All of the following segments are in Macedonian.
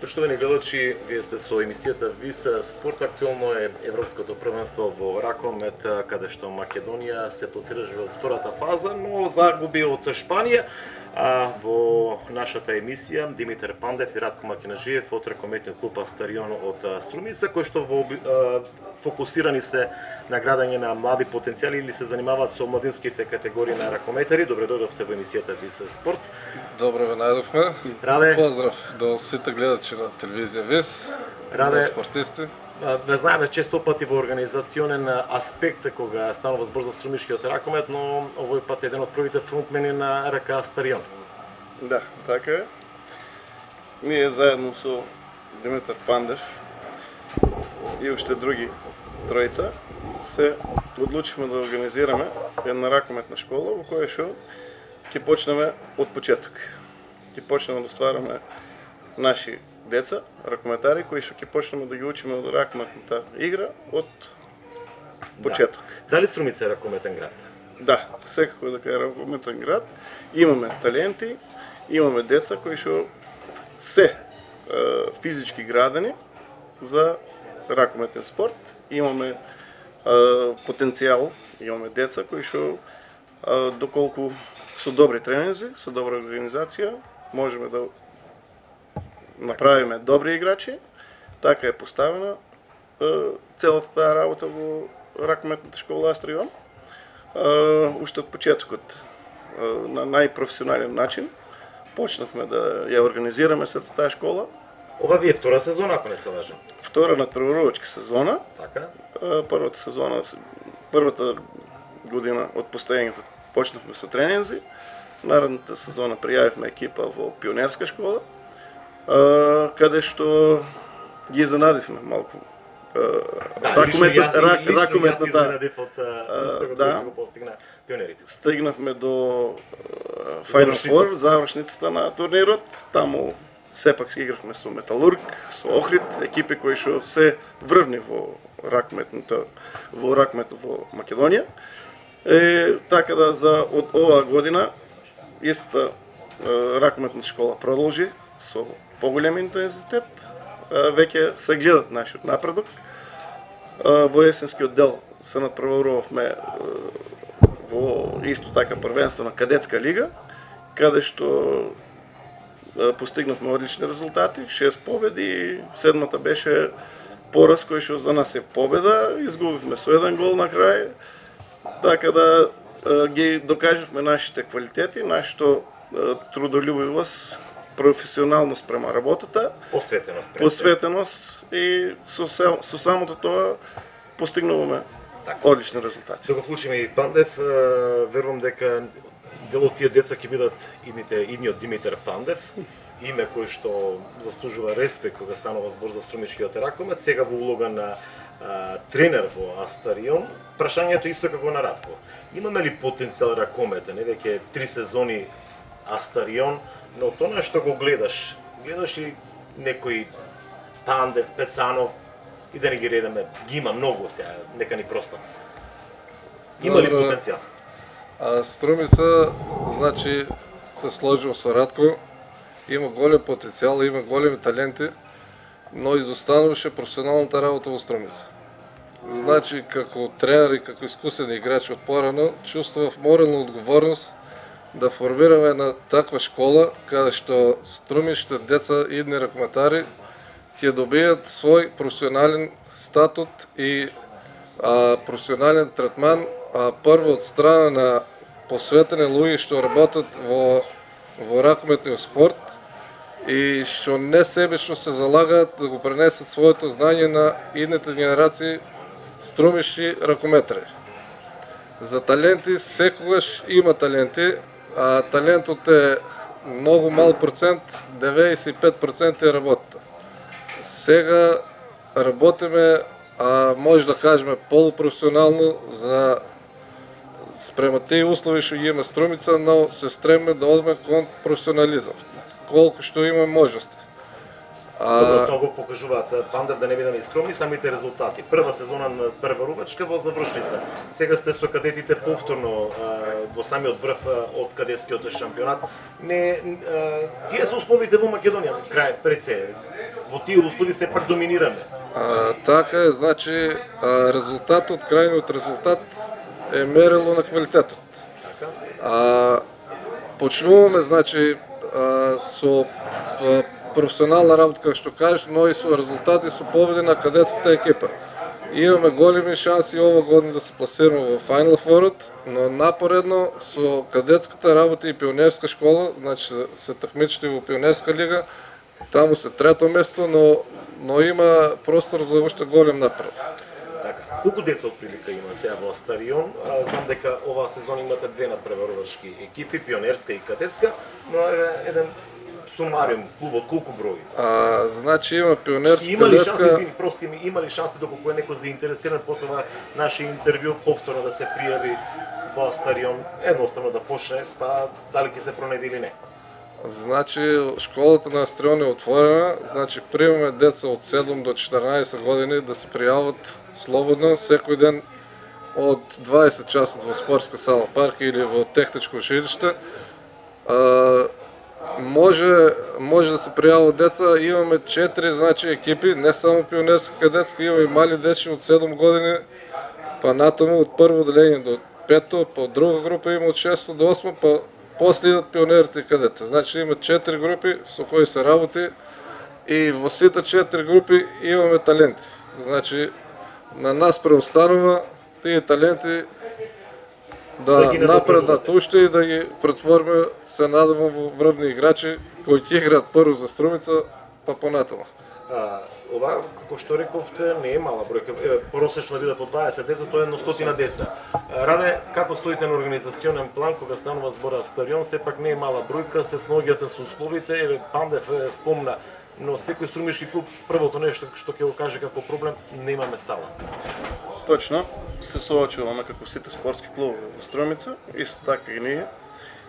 Поштовани гледачи, вие сте со емисијата ВИС Спорт. Актуелно е Европското првенство во ракомет, каде што Македонија се пласираше во втората фаза, но загуби од Шпанија. Во нашата емисија Димитар Пандев и Радко Макинаджиев од ракометниот клуб Астарион од Струмица, кои што фокусирани се на градење на млади потенцијали или се занимаваат со младинските категории на ракометари. Добре дојдовте во емисијата ВИС Спорт. Добре ве најдовме. Раде. Поздрав до сите гледачи на телевизија ВИС, Раде. спортисти. Ве знаеме често пати во организационен аспект кога станува збор за струмишкиот ракомет, но овој пат е еден од првите фронтмени на РК Астарион. Да, така е. Ние заедно со Димитар Пандев и уште други тројца се одлучивме да организираме една ракометна школа во која што ќе почнеме од почеток. Ќе почнеме да ствараме наши деца, ракометари, кои што ќе почнеме да ги учиме од ракометната игра од почеток. Дали Струмица е ракометен град? Да, секако дека е ракометен град. Имаме таленти, имаме деца кои што се физички градени за ракометен спорт. Имаме потенцијал, имаме деца кои што доколку со добри тренинзи, со добра организација, можеме да направиме добри играчи. Така е поставена целата таа работа во ракометната школа Астарион. Уште од почетокот, на најпрофесионален начин, почнавме да ја организираме сета таа школа. Ова ви е втора сезона, ако не се лажам. Втора надпреварувачка сезона. Така. Првата година од постоењето почнавме со тренинзи. Наредната сезона пријавивме екипа во пионерска школа, каде што ги изненадивме малку. Ракометната го постигна пионерите. Стигнавме до Final Four, завршницата на турнирот. Таму сепак игравме со Металург, со Охрид, екипи кои што се врвни во ракометот во Македонија. Така да од оваа година истата ракометна школа продолжи со поголем интензитет. Веќе се гледат нашиот напредок. Во есенскиот дел се надпреварувавме во исто така првенство на кадетска лига, каде што постигнавме одлични резултати, 6 победи, седмата беше пораз кој што за нас е победа, изгубивме со 1 гол на крај, така да ги докажавме нашите квалитети, нашето трудолюбивост, професионалност према работата, посветеност и со самото тоа постигнуваме одлични резултати. Да го вклучиме и Пандев, верувам дека дел од тие деца ќе бидат идниот Димитар Пандев, име кој што заслужува респект кога станува збор за струмишкиот ракомет, сега во улога на тренер во Астарион. Прашањето исто како на Радко. Имаме ли потенцијал ракометен? Веќе 3 сезони Астарион, но тоа што го гледаш ли некој Пандев, Пецанов и да не ги редаме, ги има многу сега, нека ни простат. Има ли потенцијал? Струмица, значи, се сложил со Радко, има голем потенцијал, има големи таленти, но изостануваше професионалната работа во Струмица. Значи, како тренер и како искусен играч од порано, чувствував морална одговорност да формираме една таква школа, каде што струмишките деца и идни ракометари ќе добијат свој професионален статут и професионален третман, прво од страна на посветени луѓе што работат во ракометниот спорт и што не себечно се залагаат да го пренесат своето знање на идните генерации струмишки ракометари. За таленти секогаш има таленти, а талентот е многу мал процент, 95% е работата. Сега работиме, може да кажеме полупрофесионално за спрема тие услови што ги има Струмица, но се стремиме да одиме кон професионализам, колку што има можности. Добро, тоа го покажуваат Пандев, да не бидеме искромни, самите резултати. Прва сезона на прварувачка во завршница. Сега сте со кадетите повторно во самиот врв од кадетскиот шампионат. Тие се условите во Македонија, крај пред се. Во тие услови се пак доминираме. Така е, значи резултатот, крајниот резултат е мерило на квалитетот. Така? Почнуваме, значи, со професионална работа, како што кажеш, но и со резултати, со победи на кадетската екипа. Имаме големи шанси ова година да се пласираме во Final Four, но напоредно со кадетската работа и пионерска школа, значи се такмичите во пионерска лига, таму се трето место, но има простор за уште голем напред. Така, колку деца отприлика има сега во стадион? Знам дека оваа сезона имате две надпреварувачки екипи, пионерска и кадетска, но еден сумариум клубот колку брои? Значи има пионерска, има ли кадетска... шанси, има ли шанси доколку е некој заинтересиран после ова наше интервју повторно да се пријави во стадион, едноставно да почне, па дали ќе се пронајде или не? Значи, школата на Астрион е отворена, значи примаме деца од 7 до 14 години да се пријават слободно секој ден од 20 часот во спортска сала парк или во техничко училиште. Може да се пријават деца, имаме 4 значи екипи, не само пионерска, кадетска, има и мали дечи од 7 години, па натаму од прво делење до 5, па од друга група има од 6 до 8, па после идат пионерите и кадетите. Значи има 4 групи со кои се работи и во сите 4 групи имаме таленти. Значи на нас преостанува тие таленти да напреднат уште и да ги претвориме, се надевам, во врвни играчи кои ќе играат прво за Струмица, па понатаму. Ова, како што рековте, не е мала бројка. Просечно да бидат по 20 деца, тоа е 100 деца. Раде, како стоите на организационен план кога станува збор за стадион, сепак не е мала бројка, се снаоѓате со условите, Пандев спомна, но секој струмишки клуб, првото нешто што ќе го каже како проблем, не имаме сала. Точно, се соочуваме како сите спортски клубови во Струмица, исто така и ние.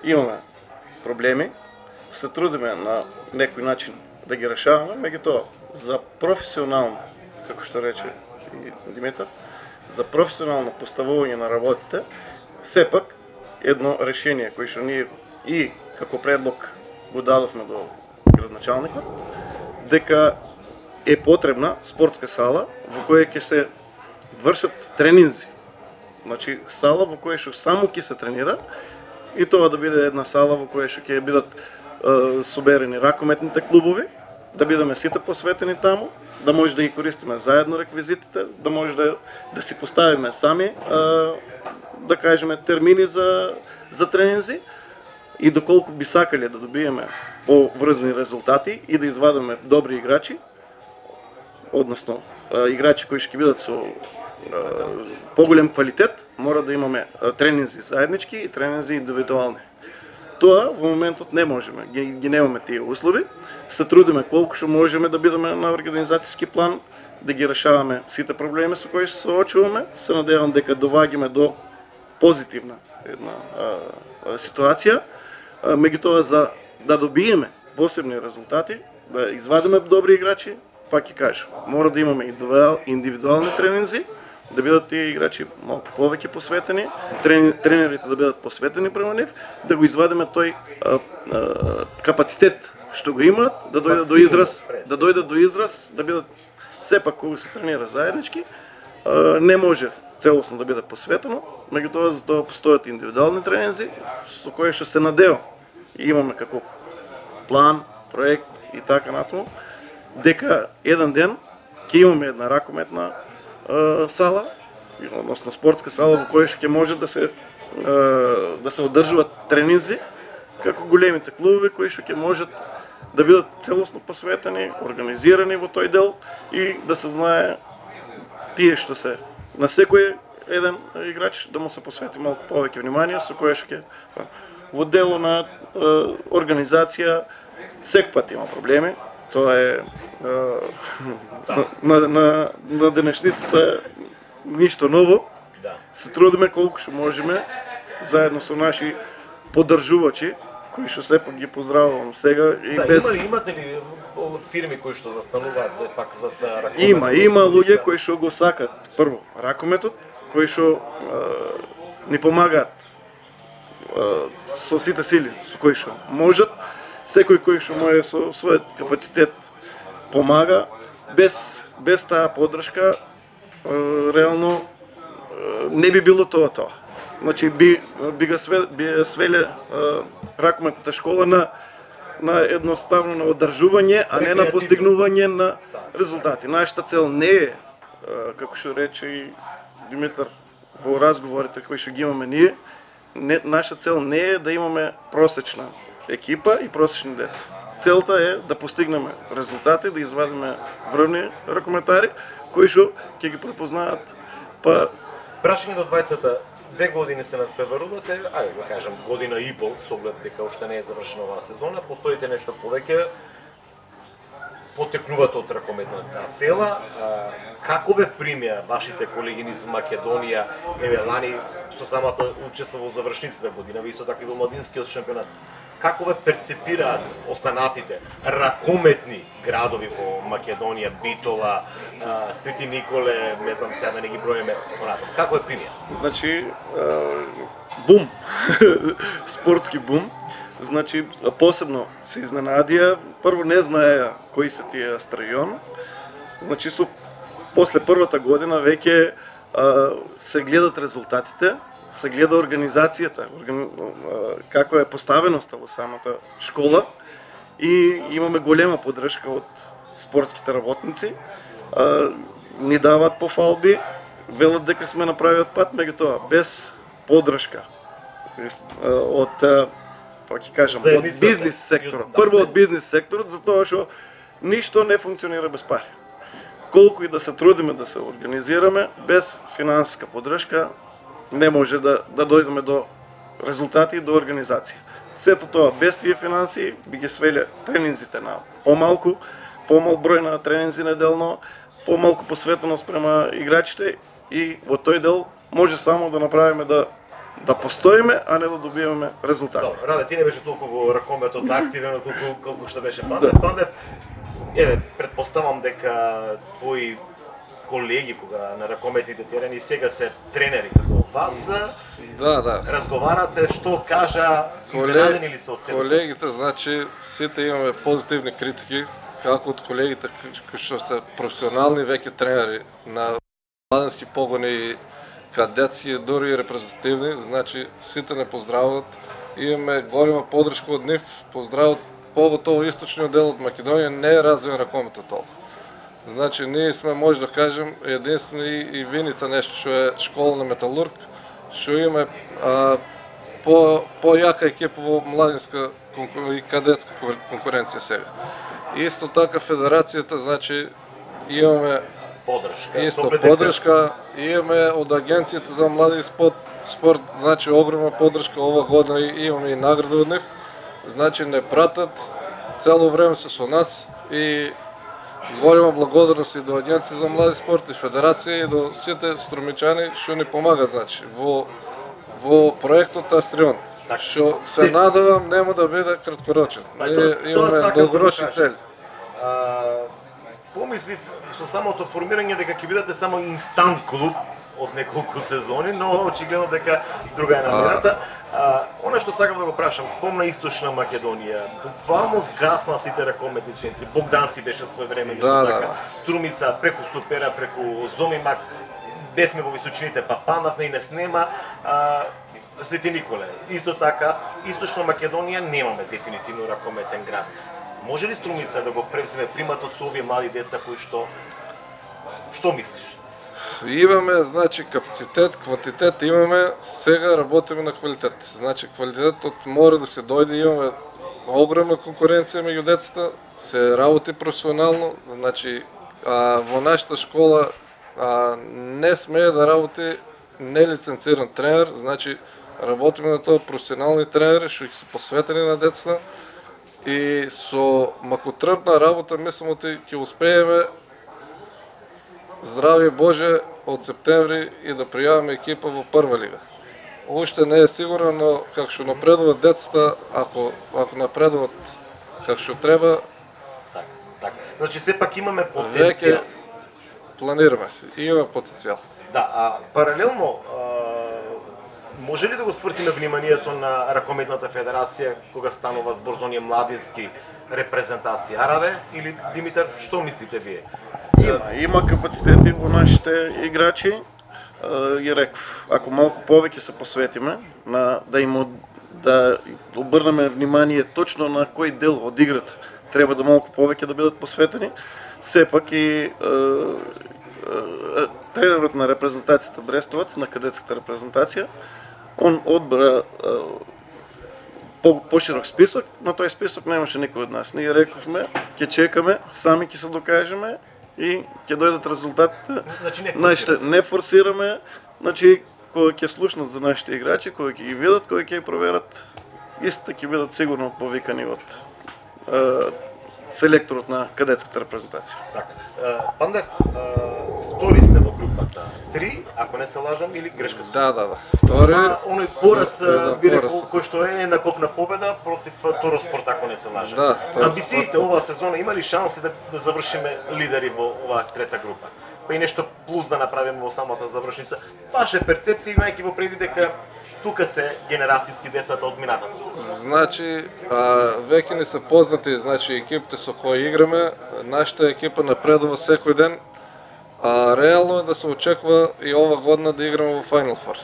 Имаме проблеми, се трудиме на некој начин да ги решаваме, меѓутоа за професионално, како што рече и Димитар, за професионално поставување на работите, сепак едно решение кое што ние и како предлог го дадовме до градначалникот, дека е потребна спортска сала во која ќе се вршат тренинзи. Значи сала во која што само ќе се тренира и тоа да биде една сала во која што ќе бидат соберени ракометните клубови, да бидеме сите посветени таму, да може да ги користиме заедно реквизитите, да може да си поставиме сами, да кажеме, термини за тренинзи и доколку би сакале да добиеме поврзани резултати и да извадиме добри играчи, односно играчи кои ќе бидат со поголем квалитет, мора да имаме тренинзи заеднички и тренинзи индивидуални. Тоа во моментот не можеме, ги немаме тие услови. Се трудиме колку што можеме да бидеме на организацијски план, да ги решаваме сите проблеми со кои се соочуваме. Се надевам дека доваѓаме до позитивна една ситуација. Меѓутоа за да добиеме посебни резултати, да извадиме добри играчи, пак ќе кажам, мора да имаме индивидуални тренинзи, да бидат тие играчи малку повеќе посветени, тренерите да бидат посветени према нив, да го извадиме тој капацитет што го имаат, да дојдат до израз, да бидат сепак кога се тренира заеднички, не може целосно да биде посветено, меѓутоа за тоа постојат индивидуални тренинзи со кои што се надевам и имаме како план, проект и така натаму, дека еден ден ќе имаме една ракометна сала, односно спортска сала во која ќе може да се одржуваат тренинзи како големите клубови кои што ќе можат да бидат целосно посветени, организирани во тој дел и да се знае тие што се на секој еден играч да му се посвети малку повеќе внимание со кое што ќе во дело на организација секој пат има проблеми. Тоа е на денешницата ништо ново. Се трудиме колку што можеме заедно со наши поддржувачи, кои што сепак ги поздравувам сега и без... Имате ли фирми кои што застануваат за пак за ракомет? Има луѓе кои што го сакат прво ракометот, кои што ни помагаат со сите сили со кои што можат. Секој кој што може со својот капацитет помага, без таа поддршка реално не би било тоа. Значи би свеле ракометната школа на едноставно на одржување, а не на постигнување на резултати. Нашата цел не е, како што рече и Димитар во разговорите кои што ги имаме ние, наша цел не е да имаме просечна екипа и просечни деца. Целта е да постигнеме резултати, да извадиме врвни ракометари кои што ќе ги препознаат. Прашање до двајцата, 2 години се надпреварувате, ајде да кажам година и пол, со оглед дека уште не е завршена оваа сезона, постоите нешто повеќе, потекнувате од ракометната фела. Како ве примија вашите колеги низ Македонија, еве лани со самата учество во завршницата година, ви исто така и во младинскиот шампионат? Како ве перцепираат останатите ракометни градови во Македонија, Битола, Свети Николе, не знам сега да не ги броиме, онато. Како е примија? Значи, бум, спортски бум. Значи, посебно се изненадија, прво не знаеа кои се тие Страјон. Значи, после првата година веќе се гледат резултатите, се гледа организацијата, како е поставеноста во самата школа и имаме голема поддршка од спортските работници. Ни даваат пофалби, велат дека сме на правиот пат, меѓутоа без поддршка од ќе кажам, од бизнис секторот. Прво од бизнис секторот, затоа што ништо не функционира без пари. Колку и да се трудиме да се организираме, без финансиска поддршка не може да дојдеме до резултати и до организација. Сето тоа без тие финансии би ги свеле тренинзите на помал број на тренинзи неделно, помалку посветеност према играчите и во тој дел може само да направиме да постоиме, а не да добиваме резултати. Добро, Раде, ти не беше толку во ракометот активен колку што беше Пандев. Пандев, еве, предпоставам дека твои колеги кога на ракометните терени сега се тренери како вас. Да. Разговарате, што кажа, изненадени ли се од целото? Колегите, значи, сите имаме позитивни критики, како од колегите кои што се професионални веќе тренери на младенски погони, кадетски, дури и репрезентативни, значи сите не поздравуват. Имаме голема поддршка од нив, поздравуват, поготово источниот дел од Македонија не е развиен ракометот толку. Значи ние сме, може да кажем, единствено и Виница нешто што е школа на металург, што има по-јака екипа во младинска и кадетска конкуренција сега. Исто така федерацијата, значи имаме поддршка, имаме од агенцијата за млади спорт, значи огромна поддршка, ова година имаме и награда од нив. Значи не пратат, цело време се со нас и голема благодарност и до агенција за млади спорт и федерација и до сите струмичани што ни помагат, значи во проектот Астрион, што се надевам нема да биде краткорочен. Ние имаме долгорочни цели. Помислив со самото формирање дека ќе бидете само инстант клуб од неколку сезони, но очигледно дека друга е намерата. Она што сакам да го прашам, спомна Источна Македонија, буквално згасна сите ракометни центри. Богданци беше своевремено, Струмица, преку Супера, преку Зомимак, бевме во височините, па панавме и не снема. Свети Николе, исто така, Источна Македонија немаме дефинитивно ракометен град. Може ли Струмица да го превземе приматот со овие млади деца кои што мислиш? Имаме, значи, капацитет, квантитет имаме, сега работиме на квалитет. Значи, квалитетот мора да се дојде, имаме огромна конкуренција меѓу децата, се работи професионално, значи, во нашата школа не смее да работи нелиценциран тренер, значи, работиме на тоа професионални тренери, што се посветени на децата и со макотрпна работа, мислам, ќе успееме здрави Боже од септември и да пријаваме екипа во прва лига. Уште не е сигурно, но како што напредуваат децата, ако напредуваат како што треба, Значи сепак имаме Веќе потенцијал. планираме, имаме потенцијал. Да, а паралелно може ли да го свртиме вниманието на Ракометната федерација кога станува збор за оние младински репрезентации? Араде или Димитар, што мислите вие? Има капацитети во нашите играчи. И реков, ако малку повеќе се посветиме на да обрнеме внимание точно на кој дел од играта треба да малку повеќе да бидат посветени, сепак и тренерот на репрезентацијата Брестовац, на кадетската репрезентација, он одбра поширок список, на тој список немаше никој од нас. Ние рековме, ќе чекаме, сами ќе се докажеме и ќе дојдат резултатите. Значи не форсираме, значи кога ќе слушнат за нашите играчи, кога ќе ги видат, кога ќе ги проверат, истите ќе бидат сигурно повикани од селекторот на кадетската репрезентација. Така. Пандев, втори сте во групата. 3, ако не се лажам, или грешка сум? Да. Втори. Оној пораз би рекол кој што е на копна победа против Тороспорт, ако не се лажам. Да, амбициите оваа сезона има ли шанси да завршиме лидери во оваа трета група? Па и нешто плюс да направиме во самата завршница. Ваша перцепција имајќи во преди дека тука се генерацијски децата од минатата сезона. Значи, веќе ни се познати, значи екипите со кои играме, нашата екипа напредува секој ден, а реално е да се очекува и ова година да играме во Final Four.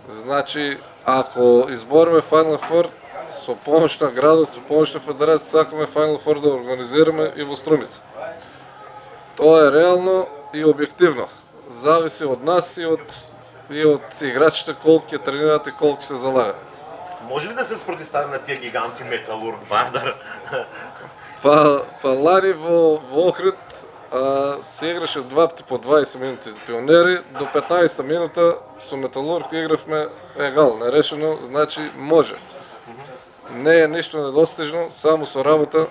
Значи, ако избориме Final Four, со помош на градот, со помош на федерација, сакаме Final Four да организираме и во Струмица. Тоа е реално и објективно. Зависи од нас и од играчите колку ќе тренираат и колку се залагат. Може ли да се спротивставим на тие гиганти Металург, Вардар? Па лани во Охрид се играше 2 пати по 20 минути за пионери, до 15-та минута со Металург игравме егал, нерешено, значи може. Не е ништо недостижно, само со работа.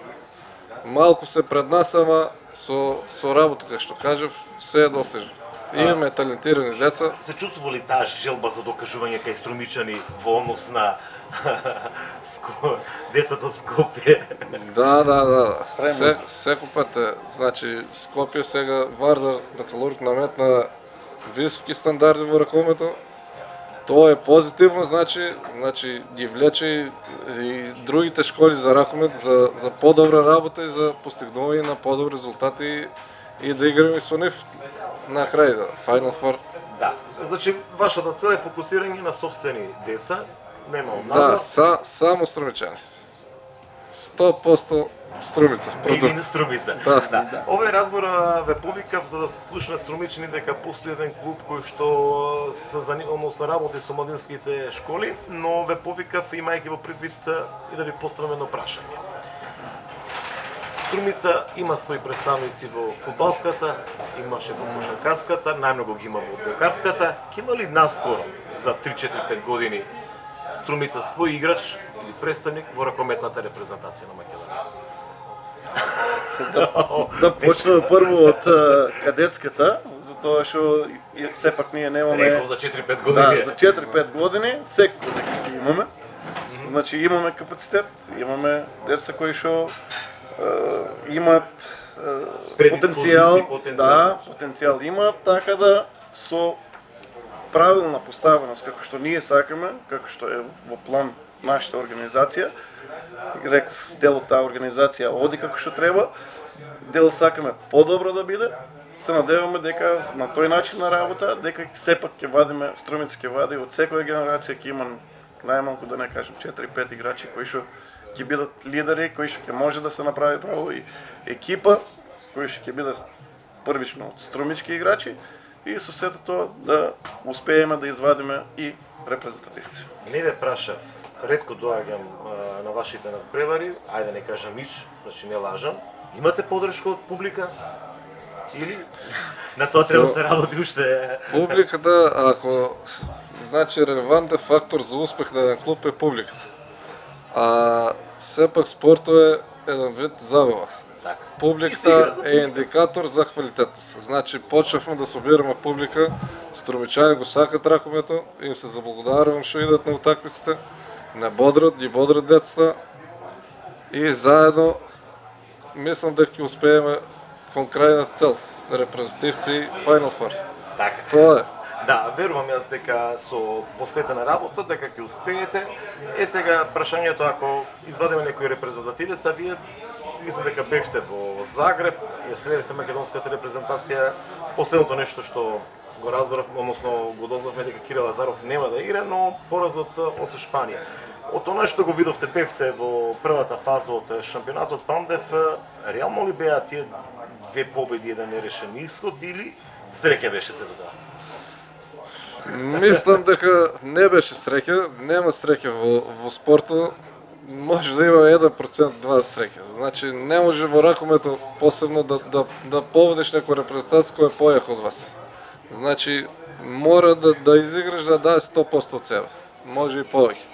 Малку се пред нас, ама со работа, како што кажав, се е достижно. Имаме талентирани деца. Се чувствува ли таа желба за докажување кај струмичани во однос на децата од Скопје? Да. Секој пат е. Значи, Скопје сега Вардар, Металург наметна високи стандарди во ракомето. Тоа е позитивно, значи ги влече и другите школи за ракомет за подобра работа и за постигнување на подобри резултати и да играме со нив на крај да Final Four. Да. Значи вашата цел е фокусирање на собствени деца, нема Да, само струмичани. 100% Струмица. Един Струмица. Да. Овој разбор ве повикав за да слушне струмичани дека постои еден клуб кој што се односно работи со младинските школи, но ве повикав имајќи во предвид и да ви поставам едно прашање. Струмица има своји представници во фудбалската, имаше во кошаркарската, најмногу ги има во одбојкарската. Ќе има ли наскоро за 3-4-5 години Струмица свој играч или представник во ракометната репрезентација на Македонија? Да почнеме прво од кадетската, затоа што сепак ние немаме. Реков за 4-5 години. Да, за 4-5 години секој дека ги имаме. Значи имаме капацитет, имаме деца кои што имат потенцијал, да, потенцијал имаат, така да со правилна поставеност како што ние сакаме, како што е во план нашата организација, реков, дел од таа организација оди како што треба, дел сакаме подобро да биде, се надеваме дека на тој начин на работа, дека сепак ќе вадиме, Струмица ќе вади од секоја генерација, ќе има најмалку да не кажем 4-5 играчи кои што ќе бидат лидери, кои што ќе може да се направи право и екипа, кои што ќе бидат првично од струмички играчи и со сето тоа да успееме да извадиме и репрезентативци. Не ве прашав, ретко доаѓам на вашите надпревари, ајде не кажам нич, значи не лажам. Имате поддршка од публика? Или на тоа треба да се работи уште? Публиката, ако значи релевантен фактор за успех на еден клуб е публиката. А сепак спортот е еден вид забава. Публиката е индикатор за квалитетот. Значи почнавме да собираме публика, струмичани го сакат ракомето, им се заблагодарувам што идат на утакмиците, не бодрат, ги бодрат децата и заедно мислам дека ќе успееме кон крајната цел, репрезентативци Final Four. Така. Тоа е. Да, верувам јас дека со посветена работа дека ќе успеете. Сега прашањето, ако извадиме некои репрезентативи, са вие мислам дека бевте во Загреб, ја следевте македонската репрезентација. Последното нешто што го разбрав, односно го дознавме дека Кирил Лазаров нема да игра, но поразот од Шпанија. Од она што го видовте, бевте во првата фаза од шампионатот Пандев, реално ли беа тие две победи, еден нерешен исход или среќа беше се додава? Мислам дека не беше среќа, нема среќа во спортот. Може да има 1%, 2% среќа. Значи не може во ракомето посебно да победиш некоја репрезентација која е појака од вас. Значи мора да изиграш да даде 100% од себе. Може и повеќе.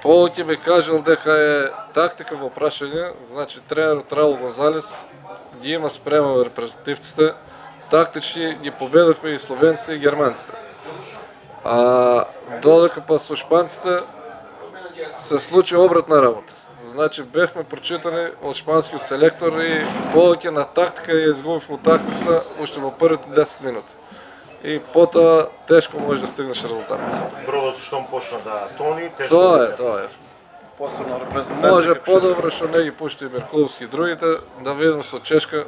Повеќе би кажал дека е тактика во прашање, значи тренерот Раул Гонзалес ги има спрема репрезентативците, тактички ги победивме и словенците и германците. Додека па со шпанците се случи обратна работа. Значи бевме прочитани од шпанскиот селектор и повеќе на тактика ја изгубивме тактиката уште во првите 10 минути. И потоа тешко може да стигнеш резултат. Бродот штом почна да тони, тешко. Тоа е. Посебно репрезентација. Може подобро што не ги пушти Меркуловски и другите, да видим со Чешка.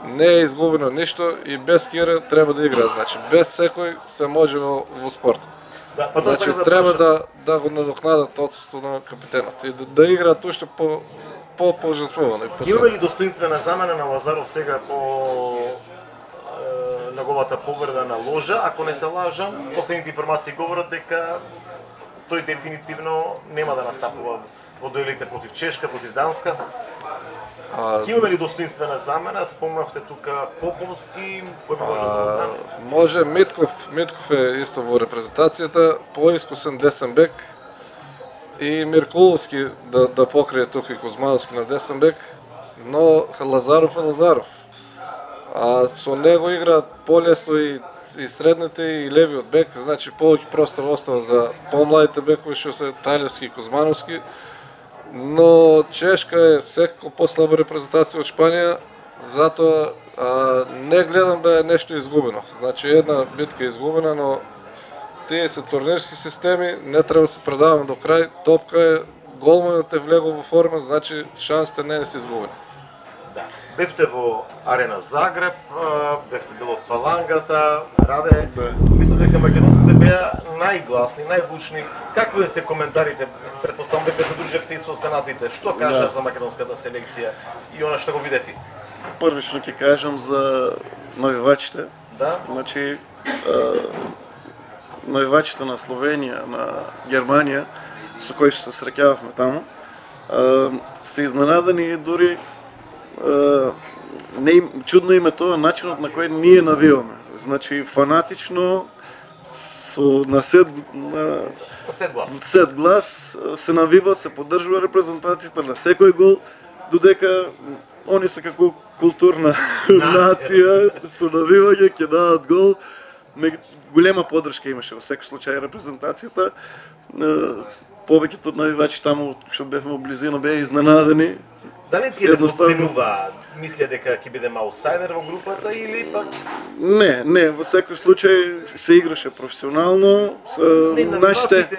Не е изгубено ништо и без Кира треба да играат. Значи без секој се може во спорт. Да, значи треба да го надокнадат отсутството на капитенот и да играат уште по-пожртвувано. Има ли достоинствена замена на Лазаров сега по неговата повреда на ложа? Ако не се лажам, последните информации говорат дека тој дефинитивно нема да настапува во дуелите против Чешка, против Данска. Има ли достоинствена замена? Спомнавте тука Поповски, кој може да го знаме? Може Митков е исто во репрезентацијата, поискусен десен бек и Миркуловски да покрие тука и Кузмановски на десен бек, но Лазаров е Лазаров. Со него играат полесно и средните и левиот бек, значи повеќе простор остава за помладите бекови што се Талевски и Кузмановски. Но Чешка е секако послаба репрезентација од Шпанија, затоа не гледам да е нешто изгубено. Значи една битка е изгубена, но тие се турнирски системи, не треба да се предаваме до крај. Топка е, голманот е влегол во форма, значи шансите не се изгубени. Да. Бевте во Арена Загреб, бевте дел од фалангата, Раде. Мислам дека македонците беа најгласни, најбучни. Какви се коментарите? Предпоставам дека се дружевте и со останатите. Што кажа за македонската селекција и она што го видете? Првично ќе кажам за навивачите. Да. Значи навивачите на Словенија, на Германија, со кои што се среќававме таму, се изненадани и дури чудно им е тоа начинот на кој ние навиваме. Значи фанатично на сет глас се навива, се поддржува репрезентацијата на секој гол, додека они се како културна нација со навивање ќе дадат гол. Голема поддршка имаше во секој случај репрезентацијата. Повеќето од навивачи таму што бевме во близина беа изненадени. Дали тие да оценува, мислеа дека ќе бидеме аутсайдер во групата или пак? Не, во секој случај се играше професионално. Нашите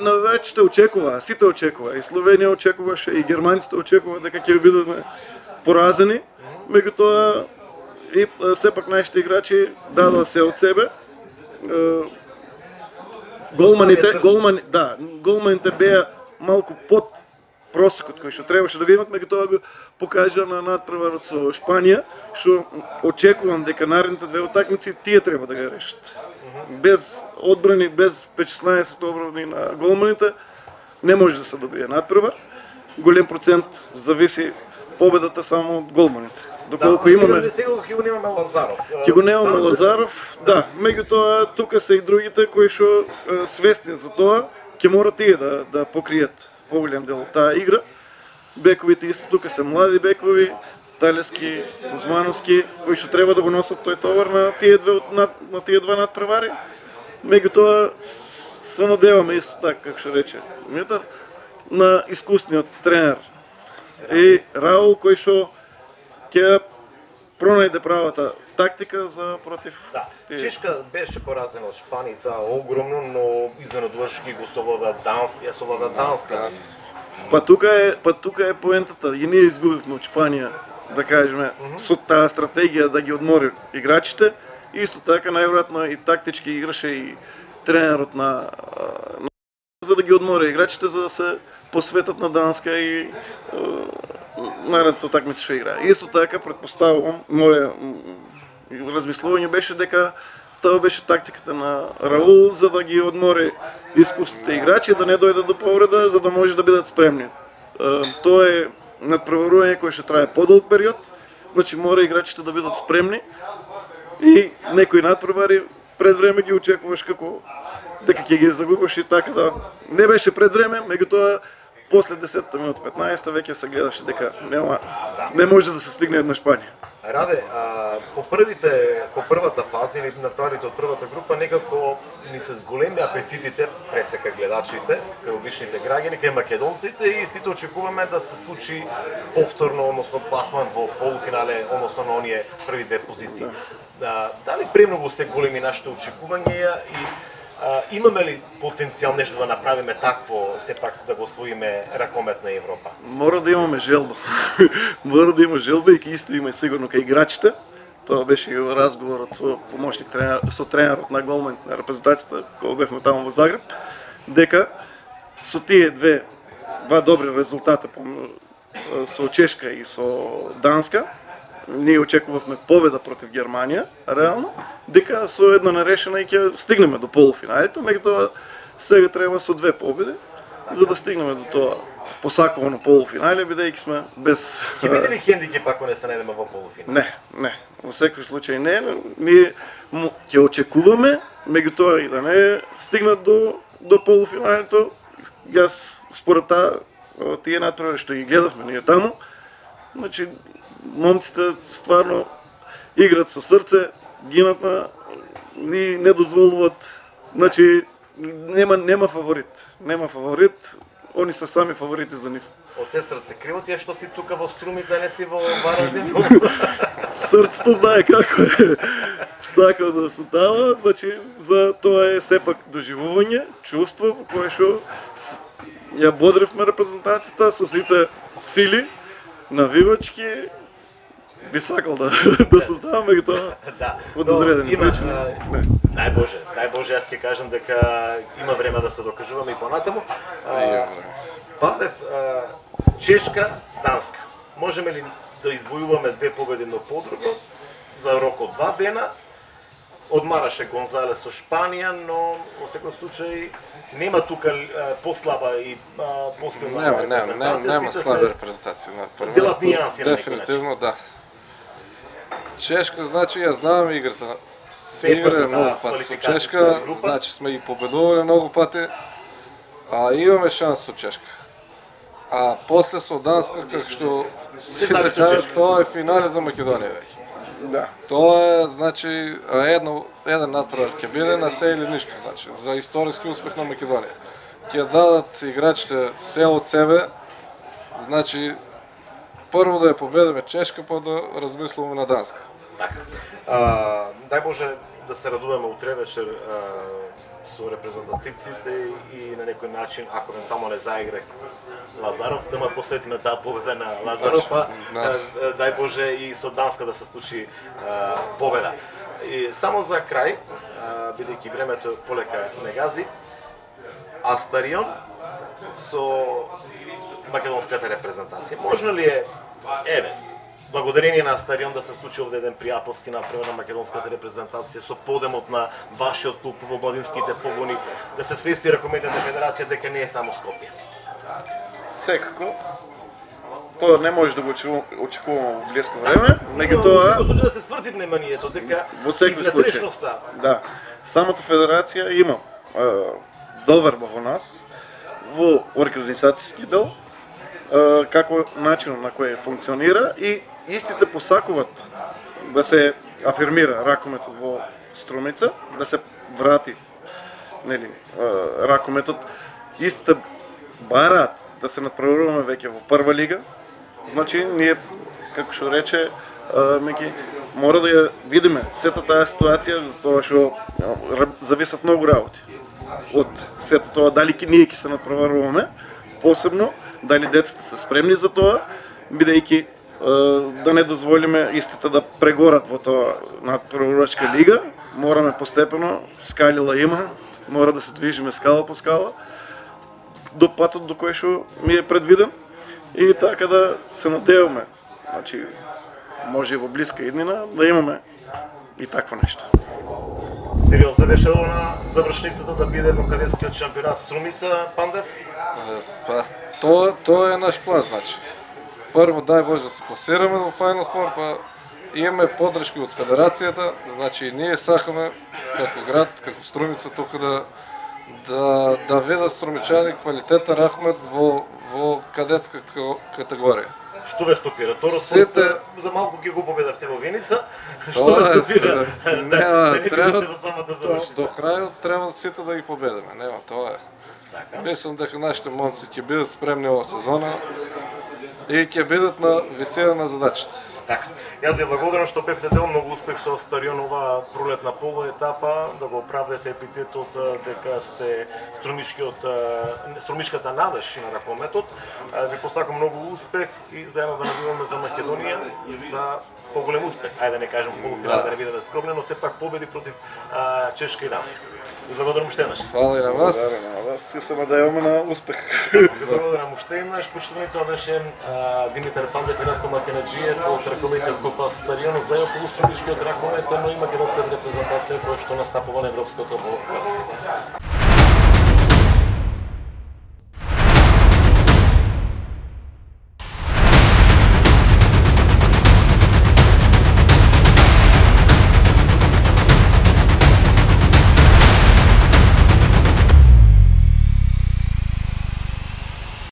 навивачите очекуваа, сите очекуваа, и Словенија очекуваше, и германците очекуваа дека ќе бидеме поразени, меѓутоа и сепак нашите играчи дадоа се од себе. Голманите беа малку под просекот кој што требаше да го имат, меѓутоа го покажа на надпреварот со Шпанија, што очекувам дека наредните две утакмици тие треба да го решат. Без одбрани, без 15 одбрани на голманите не може да се добие надпревар. Голем процент зависи победата само од голманите. Доколку имаме сега ќе го немаме Лазаров. Ќе го немаме Лазаров, да, меѓутоа тука се и другите кои што свесни за тоа, ќе морат тие да покријат поголем дел од таа игра. Бековите исто тука се млади бекови, Талевски, Кузмановски, кои што треба да го носат тој товар на тие два надпревари. Меѓутоа се надеваме исто така, како што рече Митар, на искусниот тренер. И Раул кој што ќе пронајде правата тактика за против. Да, Чешка беше поразена од Шпанија, тоа огромно, но изненадуваш ги го совлада Данска. Па тука е поентата. И ние изгубивме од Шпанија, да кажеме, со таа стратегија да ги одмори играчите. Исто така најверојатно и тактички играше и тренерот на за да ги одмори играчите, за да се посветат на Данска и наредната утакмица што играе. Исто така претпоставувам, моје размислување беше дека тоа беше тактиката на Раул за да ги одмори искусните играчи, да не дојде до повреда, за да може да бидат спремни. Тоа е надпреварување кое ќе трае подолг период, значи мора играчите да бидат спремни и некои надпревари пред време ги очекуваш како дека ќе ги загубиш и така да не беше пред време, меѓутоа после 10-та минута, 15-та веќе се гледаше дека не може да се стигне една Шпанија. Раде, по првата фаза или направите од првата група некако ни се зголеми апетитите пред сека гледачите, кај обичните граѓани, кај македонците и сите очекуваме да се случи повторно, односно пласман во полуфинале, односно на оние први две позиции. Дали премногу се големи нашите очекувања и имаме ли потенцијал нешто да направиме такво, сепак да го освоиме ракомет на Европа? Мора да имаме желба. Мора да има желба и исто има сигурно кај играчите. Тоа беше и разговорот со помошник тренер, со тренерот на голман на репрезентацијата, кога бевме таму во Загреб, дека со тие два добри резултата со Чешка и со Данска, ние очекувавме победа против Германија, реално, дека со една нерешена и ќе стигнеме до полуфиналите, меѓутоа сега треба со две победи за да стигнеме до тоа посакувано полуфинале, бидејќи сме без... Ќе биде ли хендикеп ако не се најдеме во полуфинале? Не, во секој случај не, ние ќе очекуваме, меѓутоа и да не стигнат до полуфиналето. Јас според тие натпревари што ги гледавме ние таму, значи момците стварно играат со срце, гинат и не дозволуваат, значи нема фаворит. Нема фаворит, они се сами фаворити за нив. Од сестрата се криво тие што си тука во Струмица, не си во Вараждин. Срцето знае како е. Сака да се дава, значи за тоа е сепак доживување, чувство кое што ја бодревме репрезентацијата со сите сили, навивачки, би сакал да се ставаме и тоа од одредени причини. Дај Боже, јас ќе кажам дека има време да се докажуваме и понатаму. Пампев, Чешка, Данска. Можеме ли да издвојуваме две победи на подруго за рок од 2 дена? Одмараше Гонзалес со Шпанија, но во секој случај нема тука послаба и посилна репрезентација. Нема слаба репрезентација на првенство. Дефинитивно да. Чешка, значи, ја знам играта. Играме многу пати со Чешка, значи сме и победувале многу пати, а имаме шанс со Чешка. А после со Данска, како што сите кажат, тоа е финале за Македонија веќе. Да. Тоа е, значи, еден надпревар ќе биде на се или ништо, значи, за историски успех на Македонија. Ќе дадат играчите се од себе, значи, прво да ја победиме Чешка, па да размислуваме на Данска. Така. Дај Боже да се радуваме утре вечер со репрезентативците и на некој начин, ако евентуално не заигра Лазаров, да ме посетиме таа победа на Лазаров, па дај Боже и со Данска да се случи победа. И само за крај, бидејќи времето полека не гази, Астарион со македонската репрезентација. Можно ли е, благодарение на Астарион да се случи овде еден пријателски напревар на македонската репрезентација со подемот на вашиот клуб во младинските погони, да се свести ракометната федерација дека не е само Скопје? Секако. Тоа не може да го очекуваме во блиско време, меѓутоа во случај да се стврди вниманието дека во секој случај. Да, самата федерација има доверба во нас, во организацијски дел, како начинот на кој функционира и истите посакуваат да се афирмира ракометот во Струмица, да се врати ракометот. Истите бараат да се надпреваруваме веќе во прва лига. Значи ние, како што рече Мики, мора да ја видиме сета таа ситуација, затоа што зависат многу работи од сето тоа, дали ние ќе се надпреваруваме, посебно дали децата се спремни за тоа, бидејќи да не дозволиме истите да прегорат во тоа надпреварувачка лига. Мораме постепено, скалила има, мора да се движиме скала по скала до патот до кој што ми е предвиден и така да се надеваме. Значи, може и во блиска иднина да имаме и такво нешто. Сериозно беше на завршницата да биде во кадетскиот шампионат Струмица, Пандев? Па, тоа е наш план, значи. Прво, дај Боже да се пласираме во Final Four, па имаме подршки од федерацијата, значи и ние сакаме како град, како Струмица тука да ведат струмичани квалитетен рахмет во кадетска категорија. Што ве стопира? Тороспорт за малку ќе го победавте во Виница. Што ве стопира? Треба до крајот треба сите да ги победиме, нема, тоа е. Мислам дека нашите момци ќе бидат спремни ова сезона и ќе бидат на висина на задачите. Така. Јас ви благодарам што бевте дел, многу успех со Старион ова пролетна полуетапа, да го оправдате епитетот дека сте струмишката надеж на ракометот. Ви посакам многу успех и заедно да навиваме за Македонија за поголем успех. Ајде да не кажем полуфинал, да не биде да скромне, но сепак победи против Чешка и Данска. Ви благодарам уште еднаш. Фала и на вас. Благодарам на вас и се надеваме на успех. Ви благодарам уште еднаш. Почитувани, тоа беше Димитар Пандев и Ратко Макенаджиев од ракометот Копа Старион за полуструмишкиот ракомет, но и македонската репрезентација која што настапува на европското во Кралство.